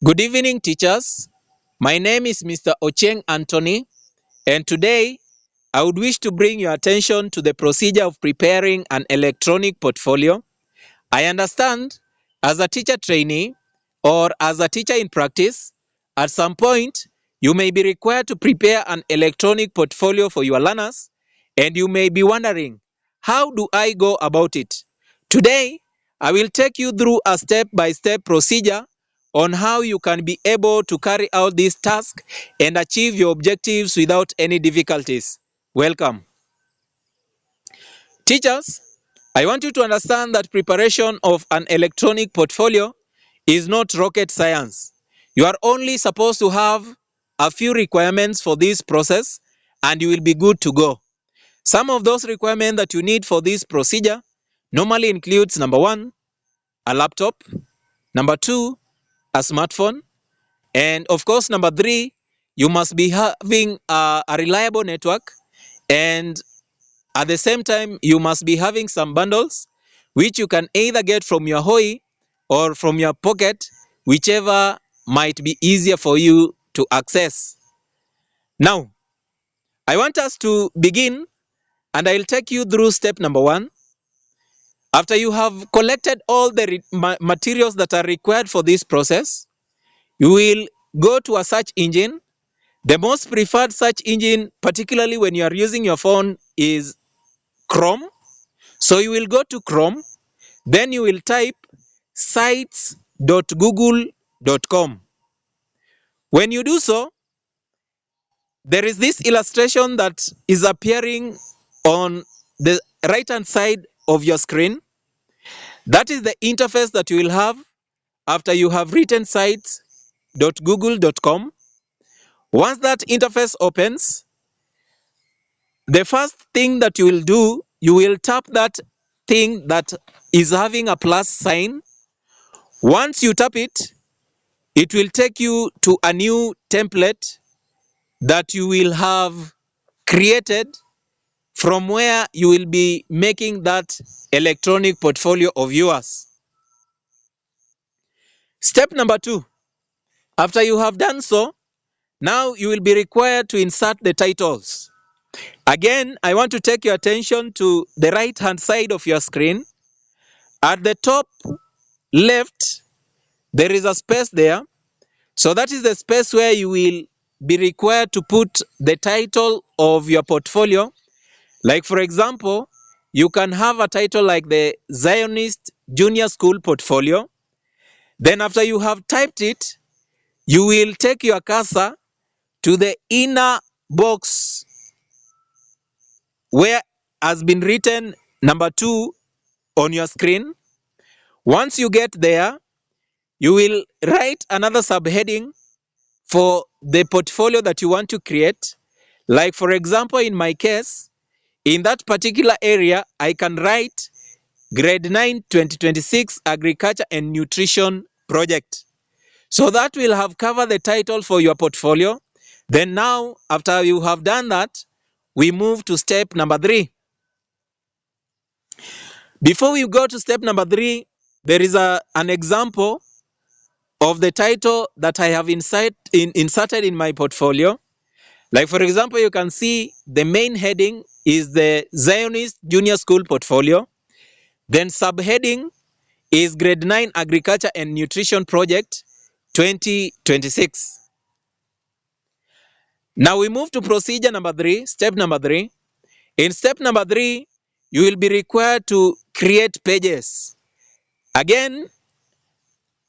Good evening, teachers. My name is Mr. Ocheng Anthony, and today I would wish to bring your attention to the procedure of preparing an electronic portfolio. I understand as a teacher trainee or as a teacher in practice, at some point you may be required to prepare an electronic portfolio for your learners, and you may be wondering, how do I go about it? Today, I will take you through a step-by-step procedure on how you can be able to carry out this task and achieve your objectives without any difficulties. Welcome. Teachers, I want you to understand that preparation of an electronic portfolio is not rocket science. You are only supposed to have a few requirements for this process and you will be good to go. Some of those requirements that you need for this procedure normally includes number 1, a laptop, number 2, a smartphone, and of course number 3, you must be having a reliable network, and at the same time you must be having some bundles which you can either get from your HOI or from your pocket, whichever might be easier for you to access. Now, I want us to begin and I'll take you through step number 1. After you have collected all the materials that are required for this process, you will go to a search engine. The most preferred search engine, particularly when you are using your phone, is Chrome. So you will go to Chrome, then you will type sites.google.com. When you do so, there is this illustration that is appearing on the right hand side of your screen. That is the interface that you will have after you have written sites.google.com. Once that interface opens, the first thing that you will do, you will tap that thing that is having a plus sign. Once you tap it, it will take you to a new template that you will have created from where you will be making that electronic portfolio of yours. Step number 2, after you have done so, now you will be required to insert the titles. Again, I want to take your attention to the right hand side of your screen. At the top left, there is a space there. So that is the space where you will be required to put the title of your portfolio. Like for example, you can have a title like the Zionist Junior School Portfolio. Then after you have typed it, you will take your cursor to the inner box where has been written number 2 on your screen. Once you get there, you will write another subheading for the portfolio that you want to create. Like for example, in my case, in that particular area, I can write Grade 9 2026 Agriculture and Nutrition Project. So that will have covered the title for your portfolio. Then now, after you have done that, we move to step number 3. Before we go to step number 3, there is an example of the title that I have inserted in my portfolio. Like for example, you can see the main heading is the Zionist Junior School Portfolio. Then subheading is Grade 9 Agriculture and Nutrition Project 2026. Now we move to procedure number 3, step number 3. In step number 3, you will be required to create pages. Again,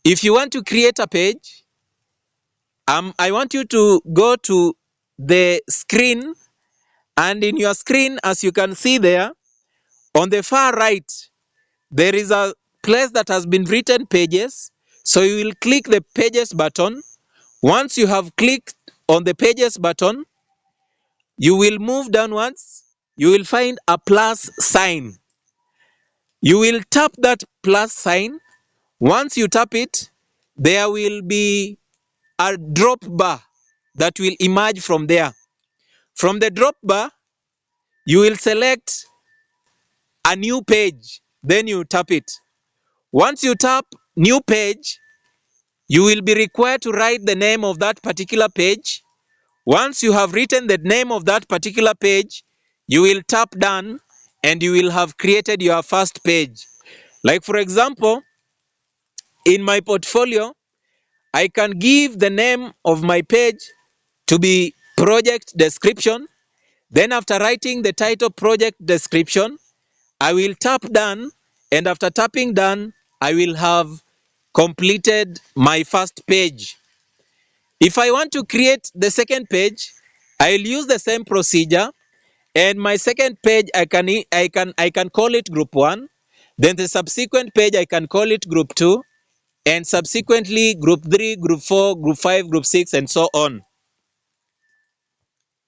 if you want to create a page, I want you to go to the screen, and in your screen, as you can see there, on the far right, there is a place that has been written pages. So you will click the pages button. Once you have clicked on the pages button, you will move downwards. You will find a plus sign. You will tap that plus sign. Once you tap it, there will be a drop bar that will emerge from there. From the drop bar, you will select a new page. Then you tap it. Once you tap new page, you will be required to write the name of that particular page. Once you have written the name of that particular page, you will tap done and you will have created your first page. Like for example, in my portfolio, I can give the name of my page to be project description. Then after writing the title project description, I will tap done, and after tapping done, I will have completed my first page. If I want to create the second page, I'll use the same procedure, and my second page I can call it group 1. Then the subsequent page I can call it group 2, and subsequently group 3, group 4, group 5, group 6, and so on.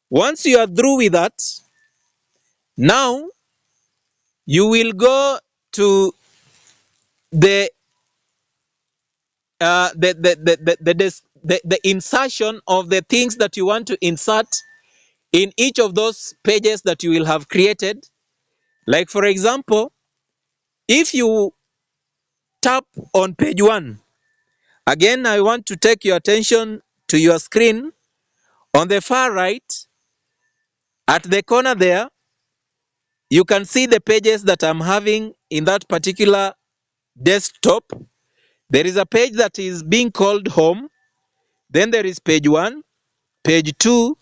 Once you are through with that, now you will go to the the insertion of the things that you want to insert in each of those pages that you will have created. Like for example, if you tap on page 1, again I want to take your attention to your screen. On the far right, at the corner there, you can see the pages that I'm having in that particular desktop. There is a page that is being called home. Then there is page 1, page 2.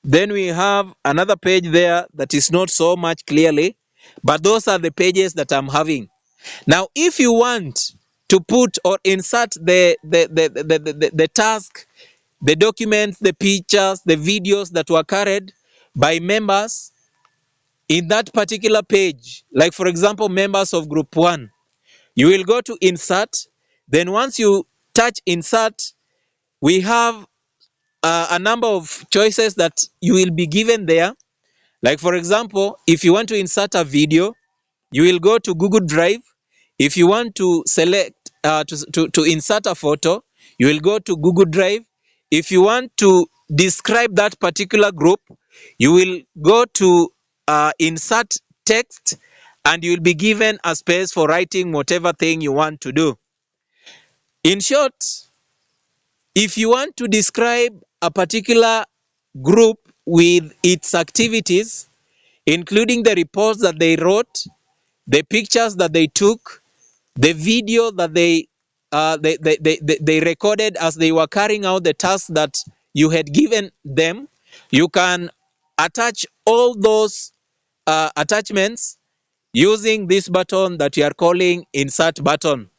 Then we have another page there that is not so much clearly, but those are the pages that I'm having. Now, if you want to put or insert the task, the documents, the pictures, the videos that were carried by members in that particular page, like for example, members of group 1, you will go to insert. Then once you touch insert, we have a number of choices that you will be given there. Like for example, if you want to insert a video, you will go to Google Drive. If you want to select to insert a photo, you will go to Google Drive. If you want to describe that particular group, you will go to insert text, and you will be given a space for writing whatever thing you want to do. In short, if you want to describe a particular group with its activities, including the reports that they wrote, the pictures that they took, the video that they recorded as they were carrying out the task that you had given them, you can attach all those attachments using this button that you are calling insert button.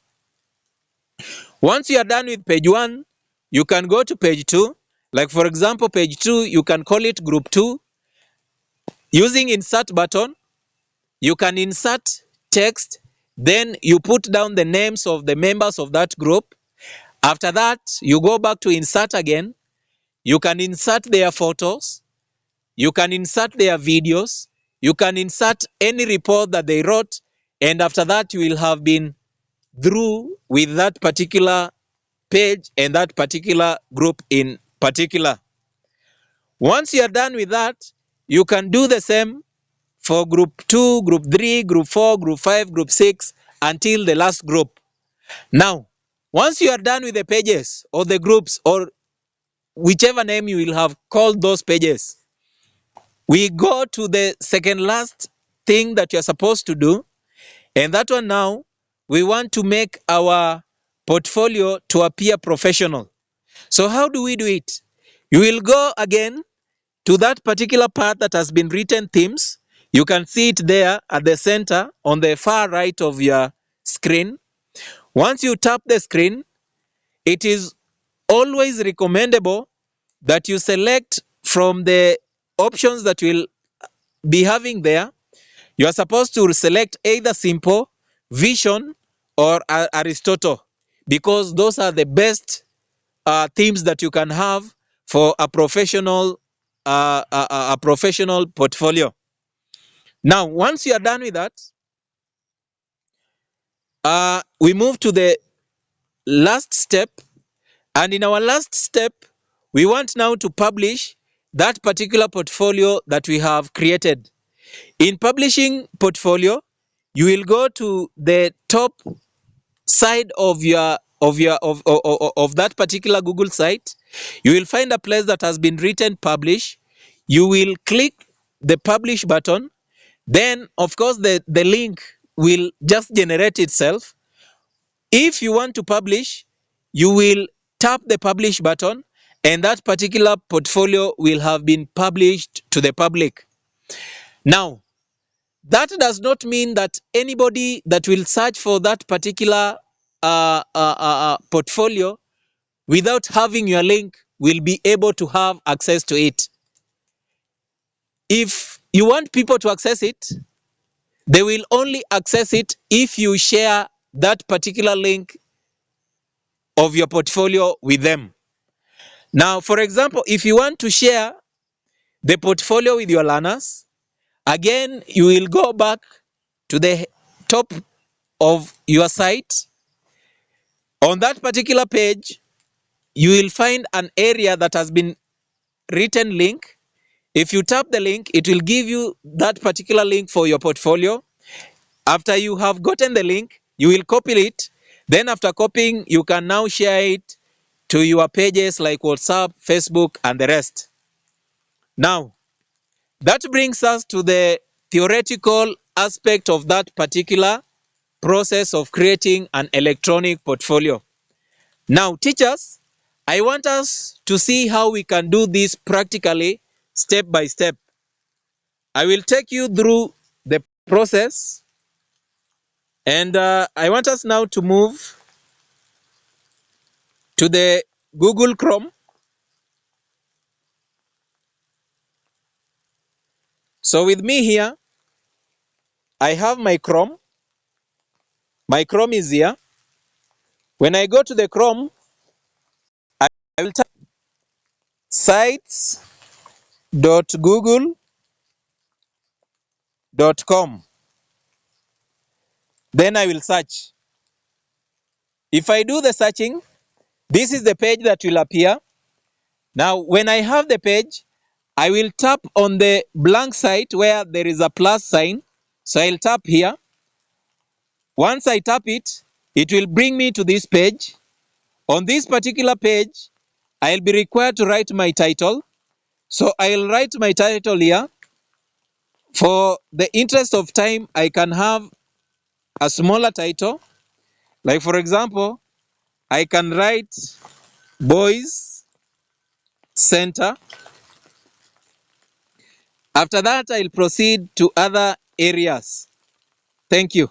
Once you are done with page 1, you can go to page 2. Like for example, page 2, you can call it group 2. Using insert button, you can insert text, then you put down the names of the members of that group. After that, you go back to insert again. You can insert their photos, you can insert their videos, you can insert any report that they wrote, and after that, you will have been through with that particular page and that particular group in particular. Once you are done with that, you can do the same for group 2, group 3, group 4, group 5, group 6, until the last group. Now, once you are done with the pages or the groups or whichever name you will have called those pages, we go to the second last thing that you're supposed to do. And that one now, we want to make our portfolio to appear professional. So how do we do it? You will go again to that particular part that has been written themes. You can see it there at the center on the far right of your screen. Once you tap the screen, it is always recommendable that you select from the options that will be having there. You are supposed to select either simple, vision, or Aristotle, because those are the best themes that you can have for a professional portfolio. Now, once you are done with that, we move to the last step. And in our last step, we want now to publish that particular portfolio that we have created. In publishing portfolio, you will go to the top side of of that particular Google site, you will find a place that has been written publish. You will click the publish button. Then, of course, the link will just generate itself. If you want to publish, you will tap the publish button, and that particular portfolio will have been published to the public. Now, that does not mean that anybody that will search for that particular portfolio without having your link will be able to have access to it. If you want people to access it, they will only access it if you share that particular link of your portfolio with them. Now, for example, if you want to share the portfolio with your learners, again, you will go back to the top of your site. On that particular page, you will find an area that has been written link. If you tap the link, it will give you that particular link for your portfolio. After you have gotten the link, you will copy it. Then after copying, you can now share it to your pages like WhatsApp, Facebook, and the rest. Now, that brings us to the theoretical aspect of that particular process of creating an electronic portfolio. Now, teachers, I want us to see how we can do this practically, step by step. I will take you through the process, and I want us now to move to the Google Chrome. So with me here, I have my Chrome. My Chrome is here. When I go to the Chrome, I will type sites.google.com. Then I will search. If I do the searching, this is the page that will appear. Now, when I have the page, I will tap on the blank site where there is a plus sign. So I'll tap here. Once I tap it, it will bring me to this page. On this particular page, I'll be required to write my title. So I'll write my title here. For the interest of time, I can have a smaller title. Like for example, I can write Boys Center. After that, I'll proceed to other areas. Thank you.